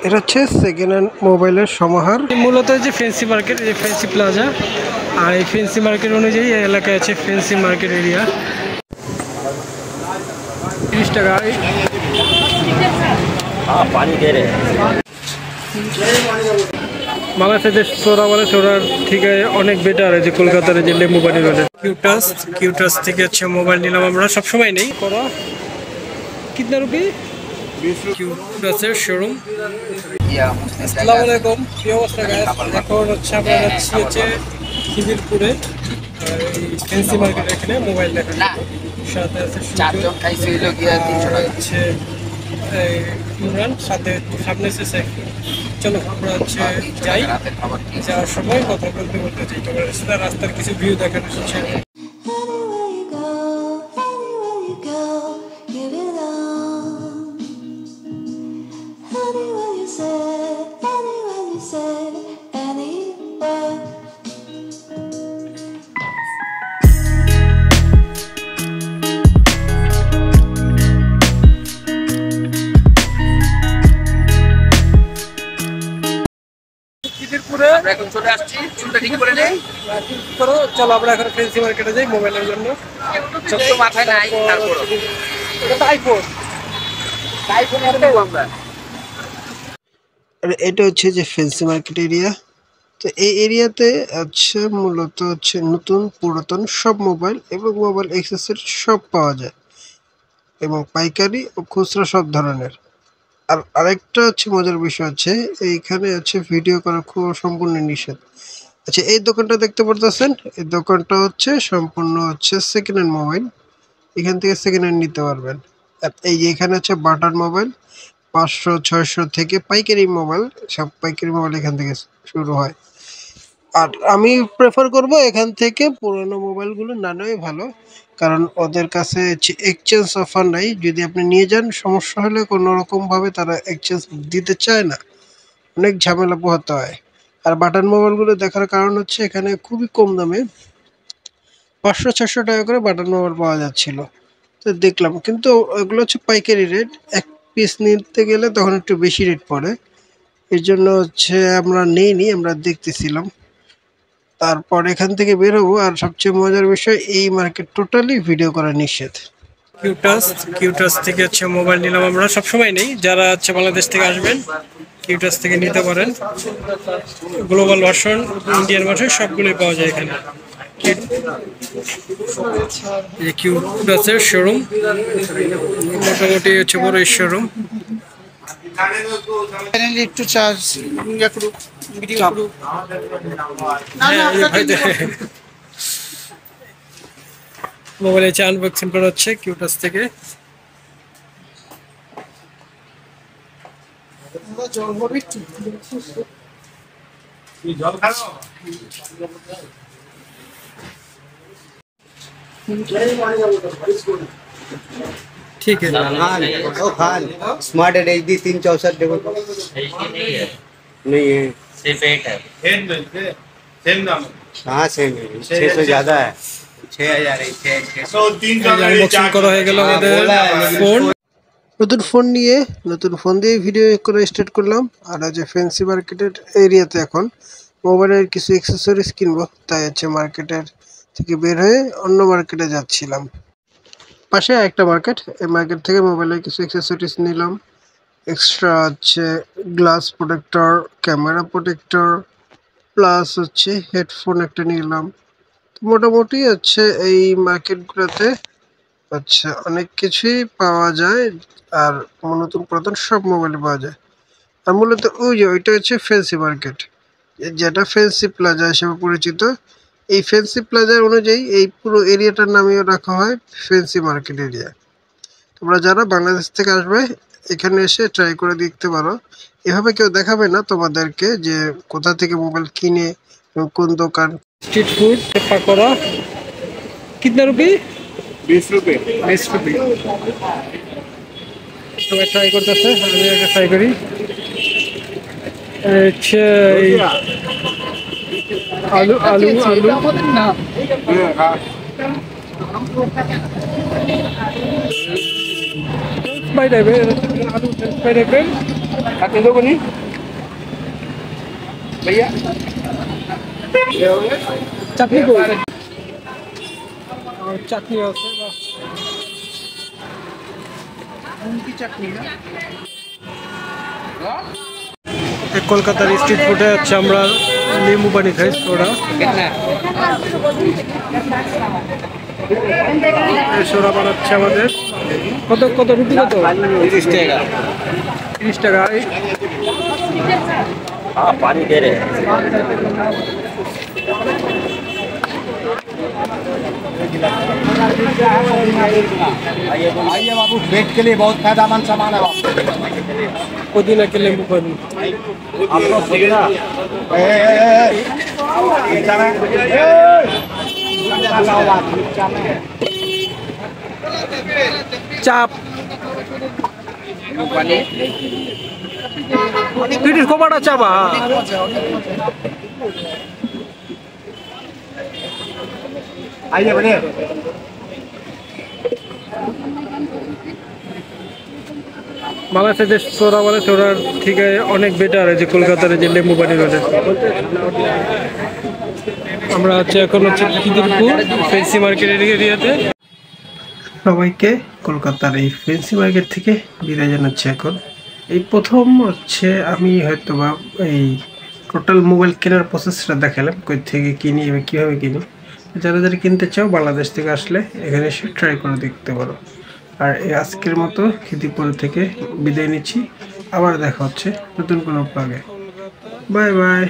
এটা হচ্ছে second hand মোবাইলের সমাহার। মূলত যে ফ্যান্সি মার্কেট, এই ফ্যান্সি প্লাজা, আর এই ফ্যান্সি মার্কেট অনুযায়ী এই এলাকায় আছে ফ্যান্সি মার্কেট এরিয়া। 30 টাকা। বাংলাদেশের যে সোরা বলে সোরার থেকে অনেক বেটার যে কলকাতার যে লেম্বু পানি বলে। কিউটাস থেকে হচ্ছে মোবাইল নিলাম, আমরা সবসময় নেই করা। কিতনা রুপি? কিউটাসের শোরুম। আসসালামু আলাইকুম, কি অবস্থা গাইস? এখন হচ্ছে আমরা যাচ্ছি হচ্ছে খিদিরপুরে ফ্যান্সি মার্কেট, এখানে মোবাইল দেখার সাথে আছে চারজন খাইছে হইলো গিয়া 300 টাকা হচ্ছে ইমরান, সাথে সামনে আছে সাইফুল। চলো আমরা হচ্ছে যাই, যাওয়ার সময় কথা বলতে বলতে যাই, তোমার রাস্তার কিছু ভিউ দেখানো হচ্ছে। এখন চলে আসছি, চুলটা ঠিক করে নেই। চলো আমরা এখন ফ্যান্সি মার্কেটে যাই মোবাইলের জন্য। ছোট্ট মাথায় নাই, তারপর এটা হচ্ছে যে ফ্যান্সি মার্কেট এরিয়া। তো এই এরিয়াতে হচ্ছে মূলত হচ্ছে নতুন পুরাতন সব মোবাইল এবং মোবাইল অ্যাক্সেসরি সব পাওয়া যায়, এবং পাইকারি ও খুচরা সব ধরনের। আর আরেকটা হচ্ছে মজার বিষয় হচ্ছে এইখানে হচ্ছে ভিডিও করা খুব সম্পূর্ণ নিষেধ। আচ্ছা, এই দোকানটা দেখতে পারতেছেন, এই দোকানটা হচ্ছে সম্পূর্ণ হচ্ছে সেকেন্ড হ্যান্ড মোবাইল। এখান থেকে সেকেন্ড হ্যান্ড নিতে পারবেন। আর এই যে এখানে হচ্ছে বাটার মোবাইল 500-600 থেকে পাইকারি মোবাইল, সব পাইকারি মোবাইল এখান থেকে শুরু হয়। আর আমি প্রেফার করব এখান থেকে পুরোনো মোবাইলগুলো না নেওয়াই ভালো, কারণ ওদের কাছে এক্সচেঞ্জ অফার নাই। যদি আপনি নিয়ে যান, সমস্যা হলে কোনো রকমভাবে তারা এক্সচেঞ্জ দিতে চায় না, অনেক ঝামেলা পোহাতে হয়। আর বাটন মোবাইলগুলো দেখার কারণ হচ্ছে এখানে খুবই কম দামে 500-600 টাকা করে বাটন মোবাইল পাওয়া যাচ্ছিল। তো দেখলাম, কিন্তু ওগুলো হচ্ছে পাইকারি রেট, এক পিস নিতে গেলে তখন একটু বেশি রেট পড়ে। এর জন্য হচ্ছে আমরা নেইনি, আমরা দেখতেছিলাম। তারপর এখান থেকে বেরোবো। আর সবচেয়ে মজার বিষয়, এই মার্কেট টোটালি ভিডিও করা নিষেধ। কিউটাস থেকে হচ্ছে মোবাইল নিলাম, আমরা সবসময় নেই, যারা হচ্ছে বাংলাদেশ থেকে আসবেন কিউটাস থেকে নিতে পারেন। গ্লোবাল ভার্সন, ইন্ডিয়ান ভার্সন সবগুলোই পাওয়া যায় এখানে। কিউটাসের শোরুম মোটামুটি হচ্ছে বড় শোরুম। একটু চার্জ মোবাইলে আনবক্সিং করা হচ্ছে কিউটাস থেকে। ठीक है। खान स्मार्ट एच डी 364 देखो नहीं है, सिर्फ 8 है। सेम दाम हाँ सेम है, 600 ज्यादा है, 6000 है, আনবক্সিং করা হয়ে গেল আমাদের ফোন। নতুন ফোন নিয়ে নতুন ফোন দিয়ে ভিডিও করা স্টার্ট করলাম। আর যে ফ্যান্সি মার্কেটের এরিয়াতে এখন মোবাইলের কিছু অ্যাক্সেসরিজ কিনবো, তাই হচ্ছে মার্কেটের থেকে বের হয়ে অন্য মার্কেটে যাচ্ছিলাম। পাশে একটা মার্কেট, এই মার্কেট থেকে মোবাইলের কিছু অ্যাক্সেসরিজ নিলাম। এক্সট্রা হচ্ছে glass protector, camera protector, plus হচ্ছে হেডফোন একটা নিলাম। মোটামুটি হচ্ছে এই মার্কেটগুলোতে আচ্ছা অনেক কিছুই পাওয়া যায়, আর নতুন পুরাতন সব মোবাইল পাওয়া যায়। আর মূলত ওইটা হচ্ছে ফ্যান্সি মার্কেট, যেটা ফ্যান্সি প্লাজা হিসেবে পরিচিত। এই ফ্যান্সি প্লাজা অনুযায়ী এই পুরো এরিয়াটার নামও রাখা হয় ফ্যান্সি মার্কেট এরিয়া। তোমরা যারা বাংলাদেশ থেকে আসবে এখানে এসে ট্রাই করে দেখতে পারো। এভাবে কেউ দেখাবে না তোমাদেরকে যে কোথা থেকে মোবাইল কিনে এবং কোন দোকান। স্ট্রিট ফুড পাকোড়া কিতনা রুপি? 20 रुपए। 20 রুপি। সবাই ট্রাই করতেছে, আমি একটা ট্রাই করি। আচ্ছা, আলু আলু আলু না স্পাই টাইপের, আলু স্পাই টাইপের। खाते दो बनी भैया চাটনি কই চাটনি আছে उनकी चटनी ना কলকাতার স্ট্রিট ফুডে হচ্ছে আমরা লেবু পানি খাই সোডা সোডা বানাচ্ছে আমাদের কত কত রুপি কত 30 টাকা 30 টাকা हाँ पानी दे रहे हैं आइए बाबू पेट के लिए बहुत फायदेमंद सामान है पुदीना के नींबू पानी आपको पुदीना চাপ পিটির কোপাটা চাপা आइए बढ़िया বাংলাদেশে যে সোডা বলে সোডার থেকে অনেক বেটার যে কলকাতার যে লেবু পানি রয়েছে আমরা হচ্ছে এখন হচ্ছে খিদিরপুর ফেন্সি মার্কেটের এরিয়াতে সবাইকে কলকাতার এই ফেন্সি মার্কেট থেকে বিদায় জানাচ্ছি এখন এই প্রথম হচ্ছে আমি হয়তো বা এই টোটাল মোবাইল কেনার প্রসেসটা দেখালাম কই থেকে কিনি এবং কীভাবে কিনি যারা যারা কিনতে চাও বাংলাদেশ থেকে আসলে এখানে এসে ট্রাই করে দেখতে পারো আর এই আজকের মতো খিদিরপুর থেকে বিদায় নিচ্ছি আবার দেখা হচ্ছে নতুন কোনো ব্লগে বাই বাই